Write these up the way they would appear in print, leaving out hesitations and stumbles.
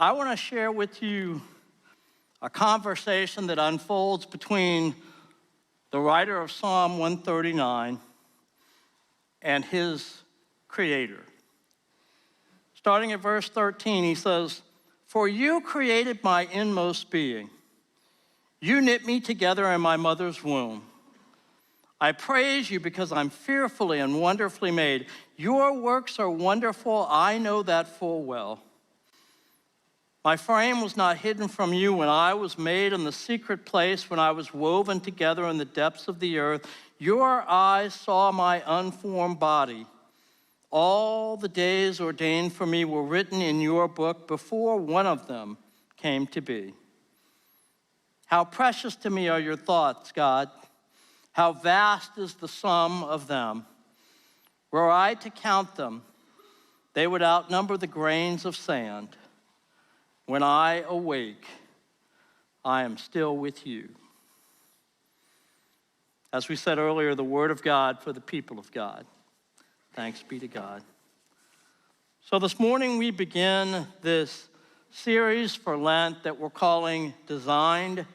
I want to share with you a conversation that unfolds between the writer of Psalm 139 and his creator. Starting at verse 13, he says, "For you created my inmost being. You knit me together in my mother's womb. I praise you because I'm fearfully and wonderfully made. Your works are wonderful, I know that full well. My frame was not hidden from you when I was made in the secret place, when I was woven together in the depths of the earth. Your eyes saw my unformed body. All the days ordained for me were written in your book before one of them came to be. How precious to me are your thoughts, God. How vast is the sum of them. Were I to count them, they would outnumber the grains of sand. When I awake, I am still with you." As we said earlier, the word of God for the people of God. Thanks be to God. So this morning we begin this series for Lent that we're calling Designed,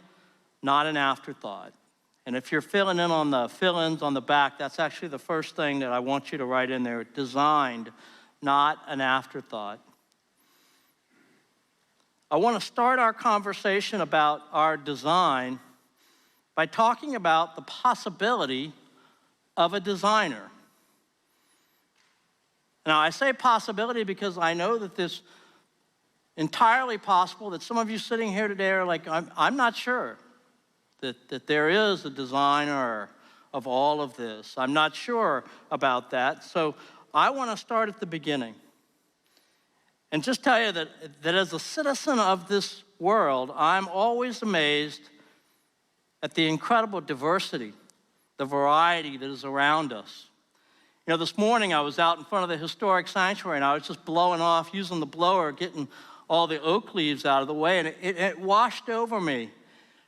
Not an Afterthought. And if you're filling in on the fill-ins on the back, that's actually the first thing that I want you to write in there. Designed, not an afterthought. I want to start our conversation about our design by talking about the possibility of a designer. Now, I say possibility because I know that this entirely possible, that some of you sitting here today are like, I'm not sure that there is a designer of all of this. I'm not sure about that. So I want to start at the beginning and just tell you that as a citizen of this world, I'm always amazed at the incredible diversity, the variety that is around us. You know, this morning I was out in front of the historic sanctuary and I was just blowing off, using the blower, getting all the oak leaves out of the way, and it washed over me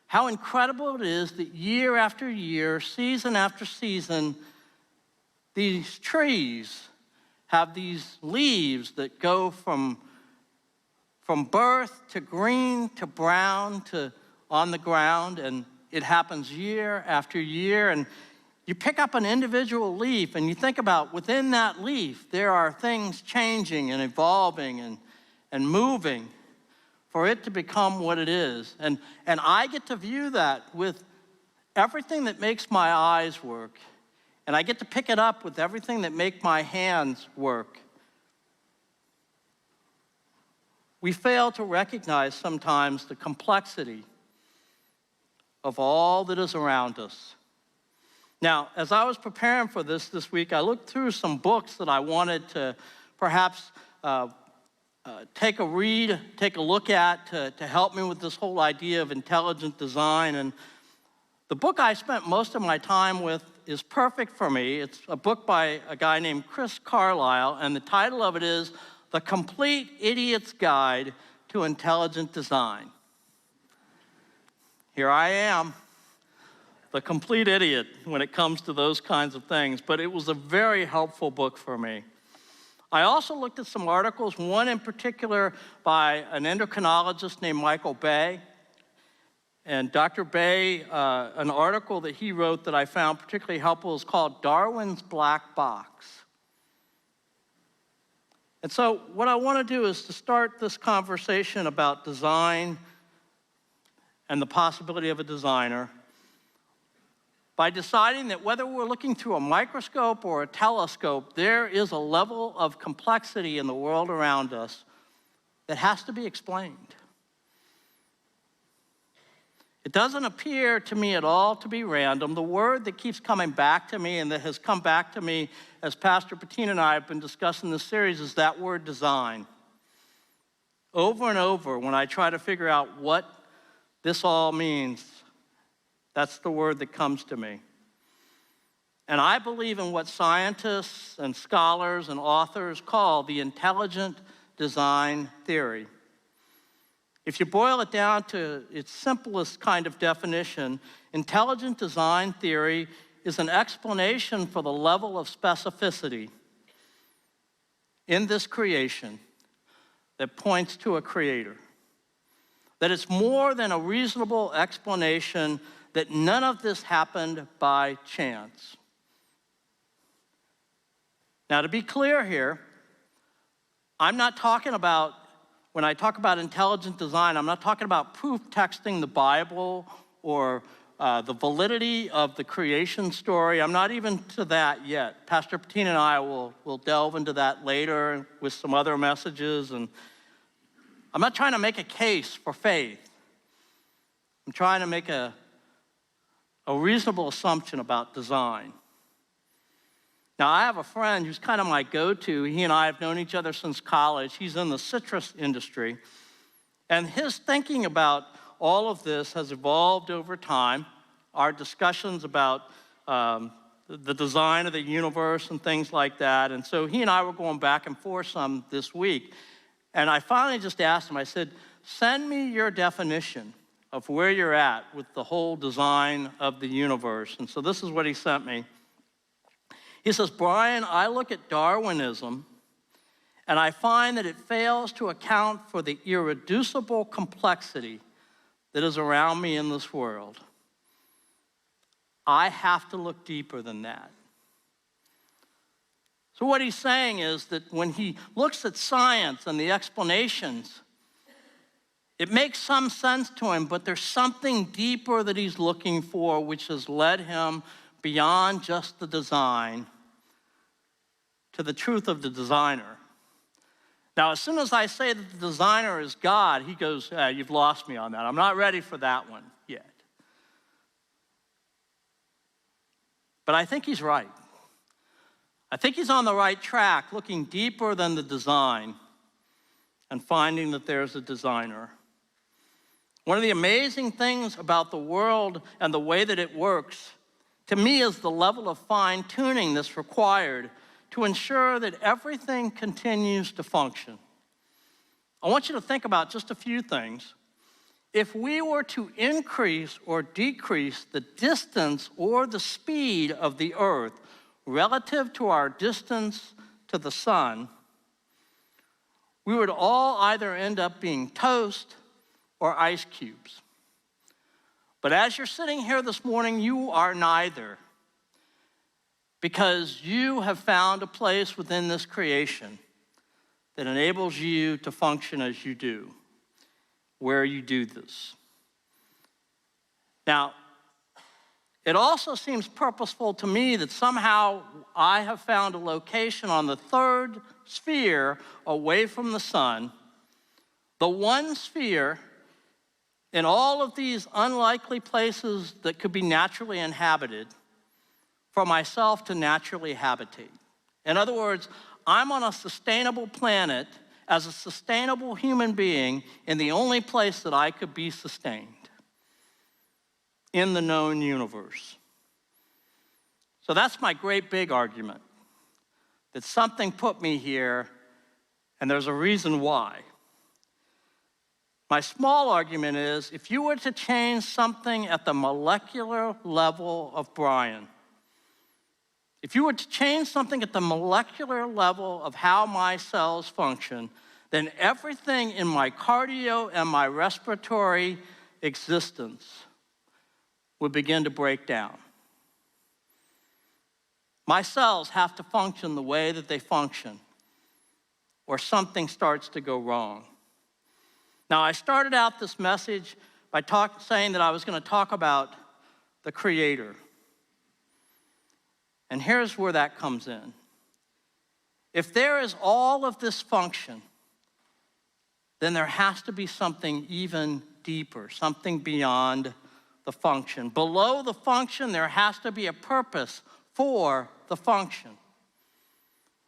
how incredible it is that year after year, season after season, these trees have these leaves that go from birth to green to brown to on the ground, and it happens year after year. And you pick up an individual leaf and you think about within that leaf, there are things changing and evolving and moving for it to become what it is. And I get to view that with everything that makes my eyes work. And I get to pick it up with everything that makes my hands work. We fail to recognize sometimes the complexity of all that is around us. Now, as I was preparing for this week, I looked through some books that I wanted to perhaps take a look at to help me with this whole idea of intelligent design. And the book I spent most of my time with is perfect for me. It's a book by a guy named Chris Carlisle, and the title of it is The Complete Idiot's Guide to Intelligent Design. Here I am, the complete idiot when it comes to those kinds of things, but it was a very helpful book for me. I also looked at some articles, one in particular by an endocrinologist named Michael Bay. And Dr. Bay, an article that he wrote that I found particularly helpful is called Darwin's Black Box. And so what I want to do is to start this conversation about design and the possibility of a designer by deciding that whether we're looking through a microscope or a telescope, there is a level of complexity in the world around us that has to be explained. It doesn't appear to me at all to be random. The word that keeps coming back to me and that has come back to me as Pastor Bettina and I have been discussing this series is that word design. Over and over, when I try to figure out what this all means, that's the word that comes to me. And I believe in what scientists and scholars and authors call the intelligent design theory. If you boil it down to its simplest kind of definition, intelligent design theory is an explanation for the level of specificity in this creation that points to a creator. that it's more than a reasonable explanation that none of this happened by chance. Now, to be clear here, I'm not talking about, when I talk about intelligent design, I'm not talking about proof texting the Bible or the validity of the creation story. I'm not even to that yet. Pastor Patina and I will delve into that later with some other messages. And I'm not trying to make a case for faith. I'm trying to make a reasonable assumption about design. Now, I have a friend who's kind of my go-to. He and I have known each other since college. He's in the citrus industry. And his thinking about all of this has evolved over time. Our discussions about the design of the universe and things like that. And so he and I were going back and forth some this week. And I finally just asked him, I said, send me your definition of where you're at with the whole design of the universe. And so this is what he sent me. He says, Brian, I look at Darwinism and I find that it fails to account for the irreducible complexity that is around me in this world. I have to look deeper than that. So what he's saying is that when he looks at science and the explanations, it makes some sense to him, but there's something deeper that he's looking for, which has led him beyond just the design to the truth of the designer. Now, as soon as I say that the designer is God, he goes, you've lost me on that. I'm not ready for that one yet. But I think he's right. I think he's on the right track, looking deeper than the design and finding that there's a designer. One of the amazing things about the world and the way that it works, to me, is the level of fine-tuning that's required to ensure that everything continues to function. I want you to think about just a few things. If we were to increase or decrease the distance or the speed of the earth relative to our distance to the sun, we would all either end up being toast or ice cubes. But as you're sitting here this morning, you are neither, because you have found a place within this creation that enables you to function as you do, where you do this. Now, it also seems purposeful to me that somehow I have found a location on the third sphere away from the sun, the one sphere in all of these unlikely places that could be naturally inhabited, for myself to naturally habitate. In other words, I'm on a sustainable planet as a sustainable human being in the only place that I could be sustained, in the known universe. So that's my great big argument, that something put me here and there's a reason why. My small argument is, if you were to change something at the molecular level of Brian, if you were to change something at the molecular level of how my cells function, then everything in my cardio and my respiratory existence would begin to break down. My cells have to function the way that they function, or something starts to go wrong. Now, I started out this message by saying that I was going to talk about the Creator. And here's where that comes in. If there is all of this function, then there has to be something even deeper, something beyond the function. Below the function, there has to be a purpose for the function.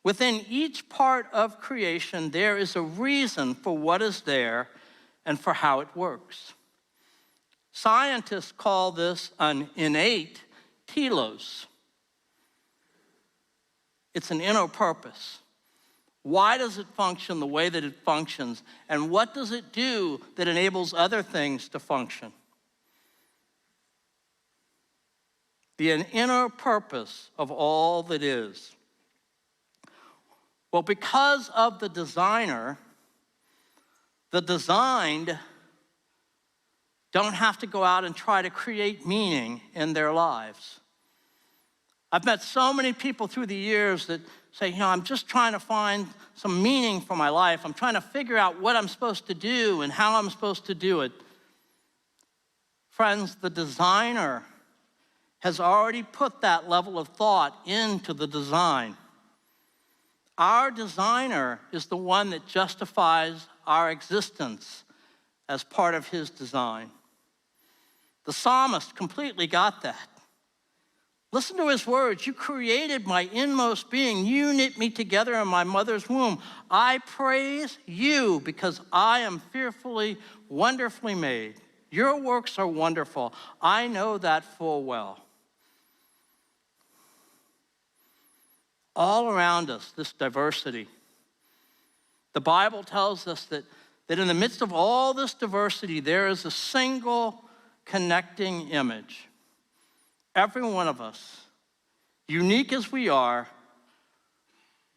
Within each part of creation, there is a reason for what is there and for how it works. Scientists call this an innate telos. It's an inner purpose. Why does it function the way that it functions? And what does it do that enables other things to function? The inner purpose of all that is. Well, because of the designer, the designed don't have to go out and try to create meaning in their lives. I've met so many people through the years that say, I'm just trying to find some meaning for my life. I'm trying to figure out what I'm supposed to do and how I'm supposed to do it. Friends, the designer has already put that level of thought into the design. Our designer is the one that justifies our existence as part of his design. The psalmist completely got that. Listen to his words. You created my inmost being. You knit me together in my mother's womb. I praise you because I am fearfully, wonderfully made. Your works are wonderful. I know that full well. All around us, this diversity. The Bible tells us that in the midst of all this diversity, there is a single connecting image. Every one of us, unique as we are,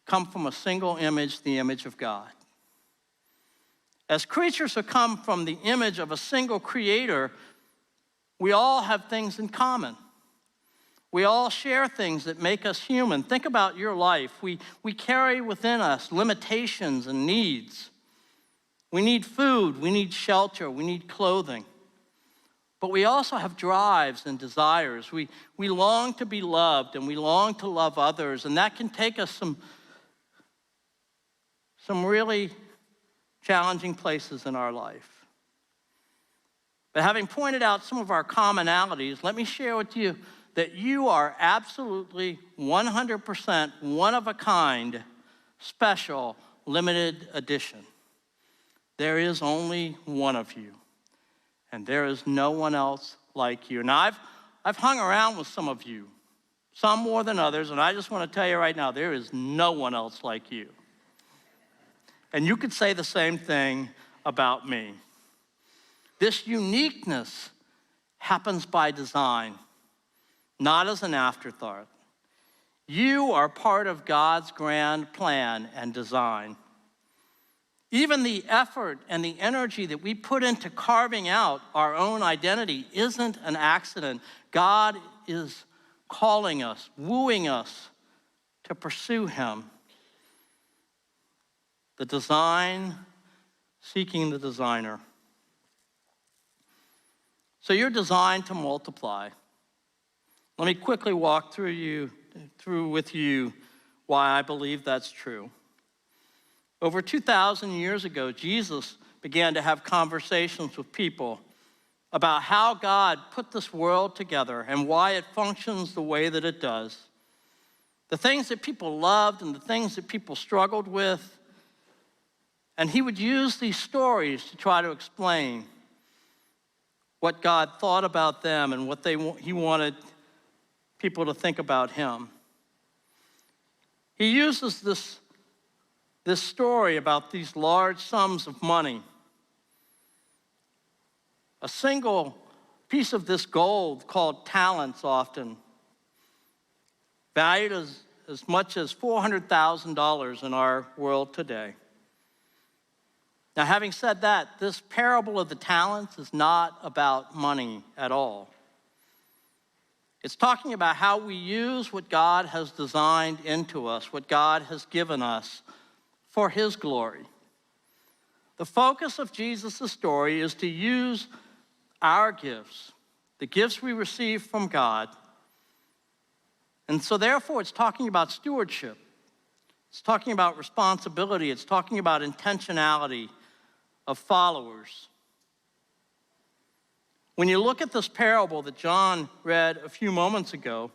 come from a single image, the image of God. As creatures who come from the image of a single creator, we all have things in common. We all share things that make us human. Think about your life. We carry within us limitations and needs. We need food, we need shelter, we need clothing. But we also have drives and desires. We long to be loved and we long to love others, and that can take us some really challenging places in our life. But having pointed out some of our commonalities, let me share with you that you are absolutely 100% one of a kind, special, limited edition. There is only one of you, and there is no one else like you. Now, I've hung around with some of you, some more than others, and I just want to tell you right now, there is no one else like you. And you could say the same thing about me. This uniqueness happens by design, not as an afterthought. You are part of God's grand plan and design. Even the effort and the energy that we put into carving out our own identity isn't an accident. God is calling us, wooing us to pursue him. The design, seeking the designer. So you're designed to multiply. Let me quickly walk through with you why I believe that's true. Over 2,000 years ago, Jesus began to have conversations with people about how God put this world together and why it functions the way that it does. The things that people loved and the things that people struggled with. And he would use these stories to try to explain what God thought about them and what he wanted people to think about him. He uses this story about these large sums of money. A single piece of this gold, called talents often, valued as much as $400,000 in our world today. Now, having said that, this parable of the talents is not about money at all. It's talking about how we use what God has designed into us, what God has given us for his glory. The focus of Jesus' story is to use our gifts, the gifts we receive from God. And so therefore, it's talking about stewardship. It's talking about responsibility. It's talking about intentionality of followers. When you look at this parable that John read a few moments ago,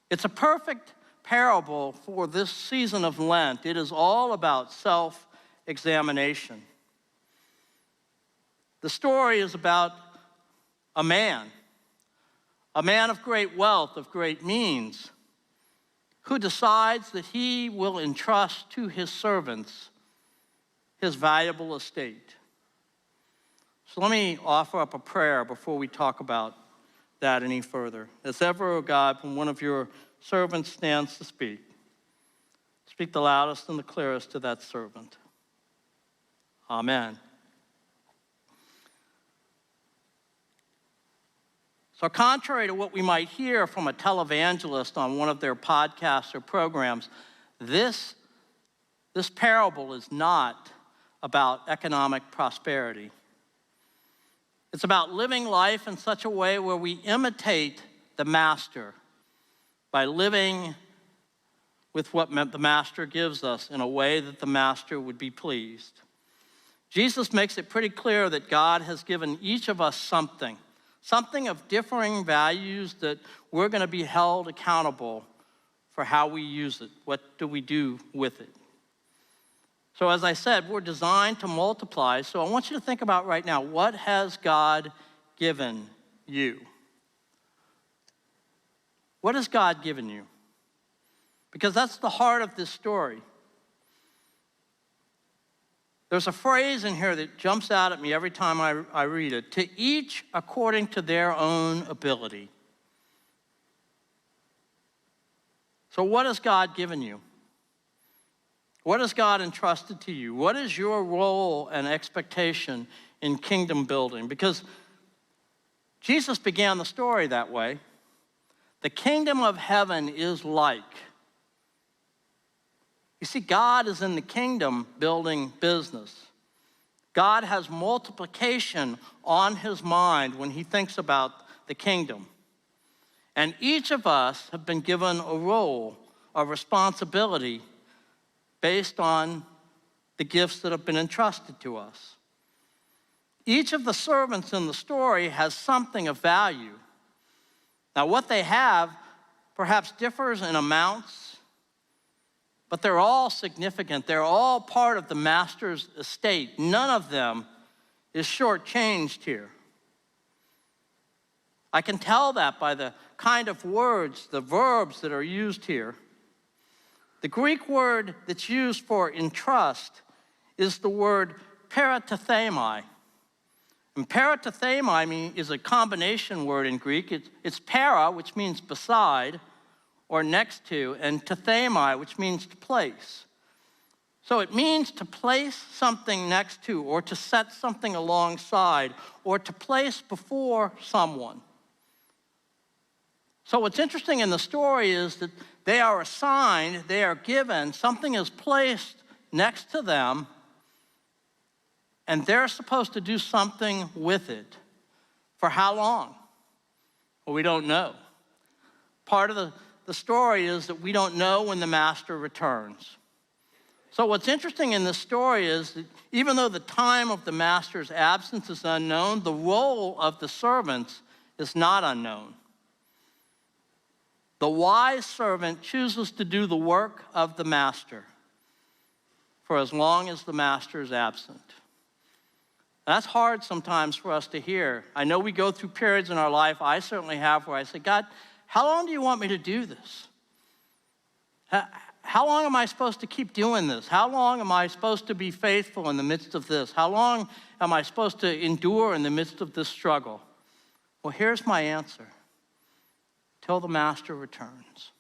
it's a perfect parable for this season of Lent. It is all about self-examination. The story is about a man of great wealth, of great means, who decides that he will entrust to his servants his valuable estate. So let me offer up a prayer before we talk about that any further. As ever, O God, when one of your servants stands to speak, speak the loudest and the clearest to that servant. Amen. So contrary to what we might hear from a televangelist on one of their podcasts or programs, this parable is not about economic prosperity. It's about living life in such a way where we imitate the master by living with what the master gives us in a way that the master would be pleased. Jesus makes it pretty clear that God has given each of us something of differing values that we're going to be held accountable for how we use it. What do we do with it? So as I said, we're designed to multiply. So I want you to think about right now, what has God given you? What has God given you? Because that's the heart of this story. There's a phrase in here that jumps out at me every time I read it. To each according to their own ability. So what has God given you? What has God entrusted to you? What is your role and expectation in kingdom building? Because Jesus began the story that way. The kingdom of heaven is like. You see, God is in the kingdom building business. God has multiplication on his mind when he thinks about the kingdom. And each of us have been given a role, a responsibility based on the gifts that have been entrusted to us. Each of the servants in the story has something of value. Now, what they have perhaps differs in amounts, but they're all significant. They're all part of the master's estate. None of them is shortchanged here. I can tell that by the kind of words, the verbs that are used here. The Greek word that's used for entrust is the word paratithemi. And paratithemi is a combination word in Greek. It's para, which means beside, or next to, and tithemi, which means to place. So it means to place something next to, or to set something alongside, or to place before someone. So what's interesting in the story is that they are assigned, they are given, something is placed next to them, and they're supposed to do something with it. For how long? Well, we don't know. Part of the story is that we don't know when the master returns. So what's interesting in this story is that even though the time of the master's absence is unknown, the role of the servants is not unknown. The wise servant chooses to do the work of the master for as long as the master is absent. That's hard sometimes for us to hear. I know we go through periods in our life, I certainly have, where I say, God, how long do you want me to do this? How long am I supposed to keep doing this? How long am I supposed to be faithful in the midst of this? How long am I supposed to endure in the midst of this struggle? Well, here's my answer. Till the master returns.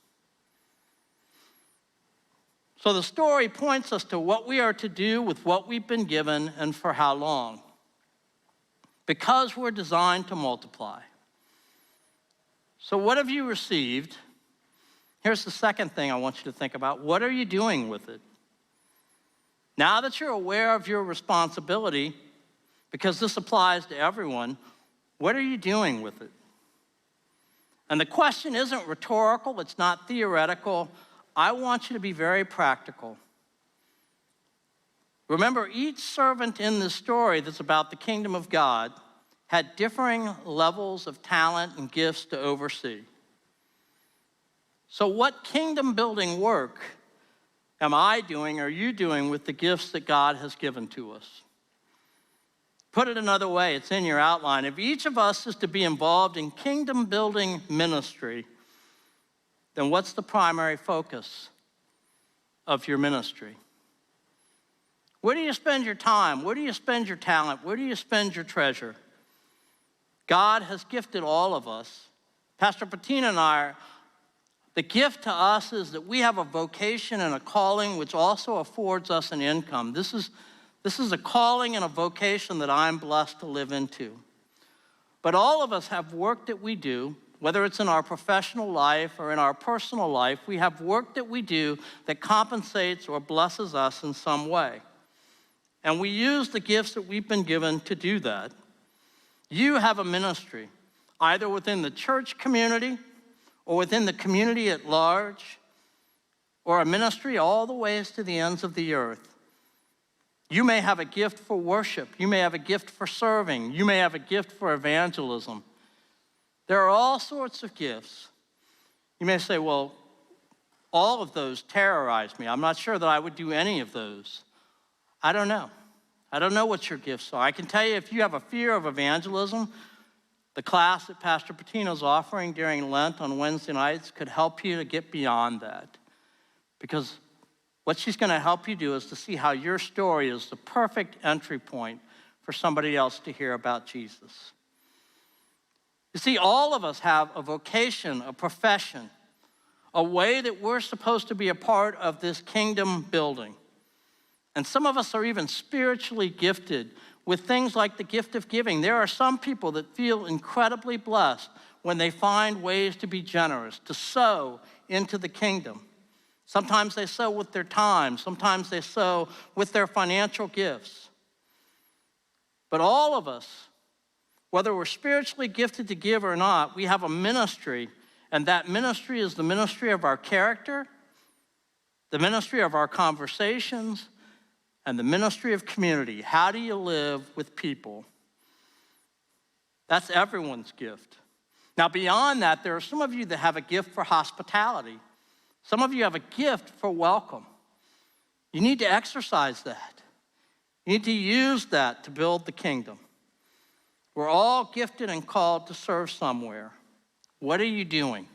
So the story points us to what we are to do with what we've been given and for how long. Because we're designed to multiply. So what have you received? Here's the second thing I want you to think about. What are you doing with it? Now that you're aware of your responsibility, because this applies to everyone, what are you doing with it? And the question isn't rhetorical, it's not theoretical. I want you to be very practical. Remember, each servant in this story that's about the kingdom of God had differing levels of talent and gifts to oversee. So what kingdom building work am I doing, are you doing with the gifts that God has given to us? Put it another way, it's in your outline. If each of us is to be involved in kingdom building ministry, then what's the primary focus of your ministry? Where do you spend your time? Where do you spend your talent? Where do you spend your treasure? God has gifted all of us. Pastor Patina and I, the gift to us is that we have a vocation and a calling which also affords us an income. This is a calling and a vocation that I'm blessed to live into. But all of us have work that we do, whether it's in our professional life or in our personal life. We have work that we do that compensates or blesses us in some way. And we use the gifts that we've been given to do that. You have a ministry, either within the church community or within the community at large, or a ministry all the ways to the ends of the earth. You may have a gift for worship. You may have a gift for serving. You may have a gift for evangelism. There are all sorts of gifts. You may say, well, all of those terrorize me. I'm not sure that I would do any of those. I don't know. I don't know what your gifts are. I can tell you, if you have a fear of evangelism, the class that Pastor Patino's offering during Lent on Wednesday nights could help you to get beyond that. Because what she's going to help you do is to see how your story is the perfect entry point for somebody else to hear about Jesus. You see, all of us have a vocation, a profession, a way that we're supposed to be a part of this kingdom building. And some of us are even spiritually gifted with things like the gift of giving. There are some people that feel incredibly blessed when they find ways to be generous, to sow into the kingdom. Sometimes they sow with their time. Sometimes they sow with their financial gifts. But all of us, whether we're spiritually gifted to give or not, we have a ministry, and that ministry is the ministry of our character, the ministry of our conversations, and the ministry of community. How do you live with people? That's everyone's gift. Now, beyond that, there are some of you that have a gift for hospitality. Some of you have a gift for welcome. You need to exercise that. You need to use that to build the kingdom. We're all gifted and called to serve somewhere. What are you doing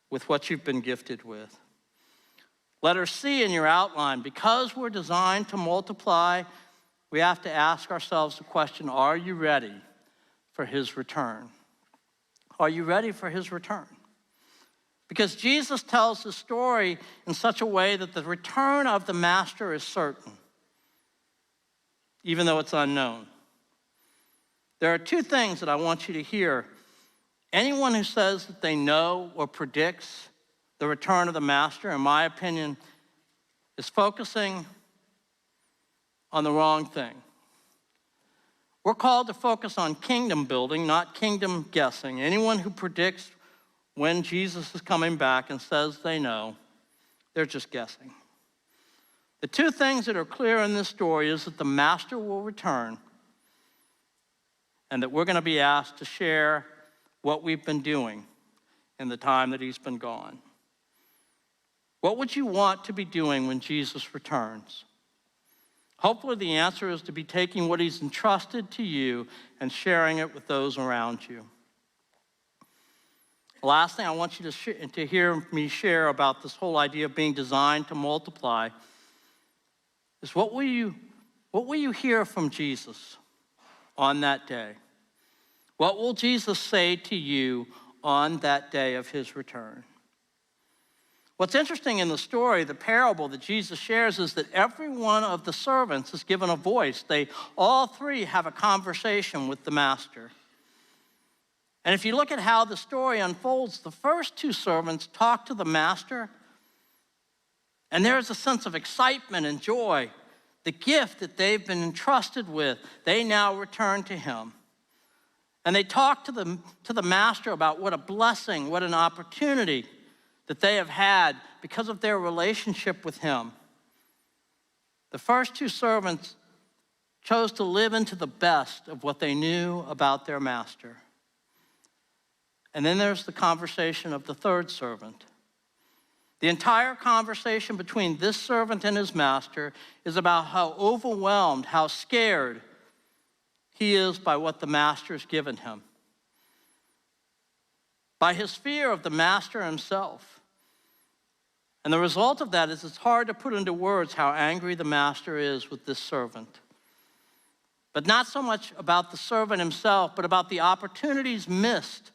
with what you've been gifted with? Letter C in your outline, because we're designed to multiply, we have to ask ourselves the question, are you ready for his return? Are you ready for his return? Because Jesus tells the story in such a way that the return of the master is certain, even though it's unknown. There are two things that I want you to hear. Anyone who says that they know or predicts the return of the master, in my opinion, is focusing on the wrong thing. We're called to focus on kingdom building, not kingdom guessing. Anyone who predicts when Jesus is coming back and says they know, they're just guessing. The two things that are clear in this story is that the master will return and that we're going to be asked to share what we've been doing in the time that he's been gone. What would you want to be doing when Jesus returns? Hopefully the answer is to be taking what he's entrusted to you and sharing it with those around you. The last thing I want you to hear me share about this whole idea of being designed to multiply is what will you hear from Jesus on that day? What will Jesus say to you on that day of his return? What's interesting in the story, the parable that Jesus shares, is that every one of the servants is given a voice. They all three have a conversation with the master. And if you look at how the story unfolds, the first two servants talk to the master, and there is a sense of excitement and joy. The gift that they've been entrusted with, they now return to him. And they talk to the master about what a blessing, what an opportunity that they have had because of their relationship with him. The first two servants chose to live into the best of what they knew about their master. And then there's the conversation of the third servant. The entire conversation between this servant and his master is about how overwhelmed, how scared he is by what the master has given him, by his fear of the master himself. And the result of that is it's hard to put into words how angry the master is with this servant. But not so much about the servant himself, but about the opportunities missed,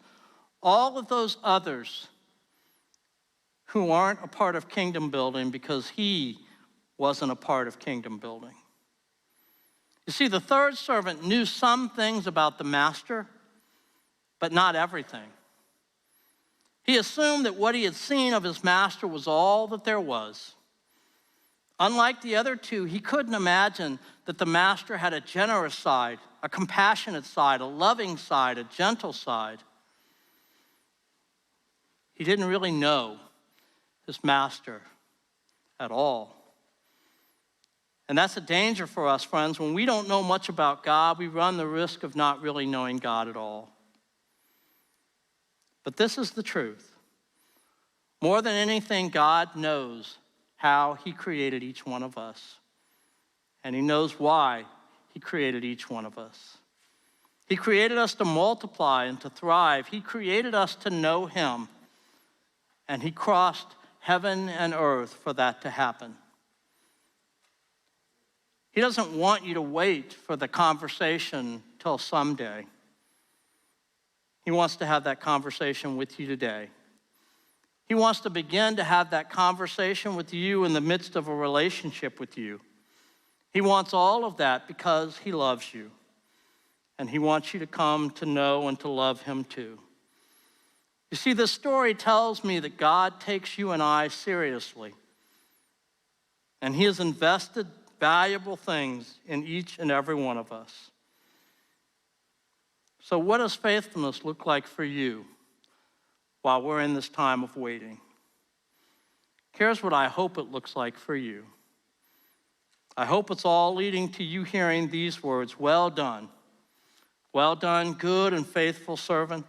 all of those others who aren't a part of kingdom building because he wasn't a part of kingdom building. You see, the third servant knew some things about the master, but not everything. He assumed that what he had seen of his master was all that there was. Unlike the other two, he couldn't imagine that the master had a generous side, a compassionate side, a loving side, a gentle side. He didn't really know his master at all. And that's a danger for us, friends. When we don't know much about God, we run the risk of not really knowing God at all. But this is the truth. More than anything, God knows how he created each one of us. And he knows why he created each one of us. He created us to multiply and to thrive. He created us to know him. And he crossed heaven and earth for that to happen. He doesn't want you to wait for the conversation till someday. He wants to have that conversation with you today. He wants to begin to have that conversation with you in the midst of a relationship with you. He wants all of that because he loves you. And he wants you to come to know and to love him too. You see, this story tells me that God takes you and I seriously. And he has invested valuable things in each and every one of us. So what does faithfulness look like for you while we're in this time of waiting? Here's what I hope it looks like for you. I hope it's all leading to you hearing these words, well done. Well done, good and faithful servant.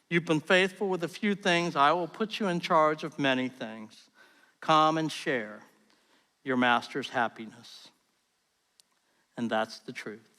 You've been faithful with a few things. I will put you in charge of many things. Come and share your master's happiness. And that's the truth.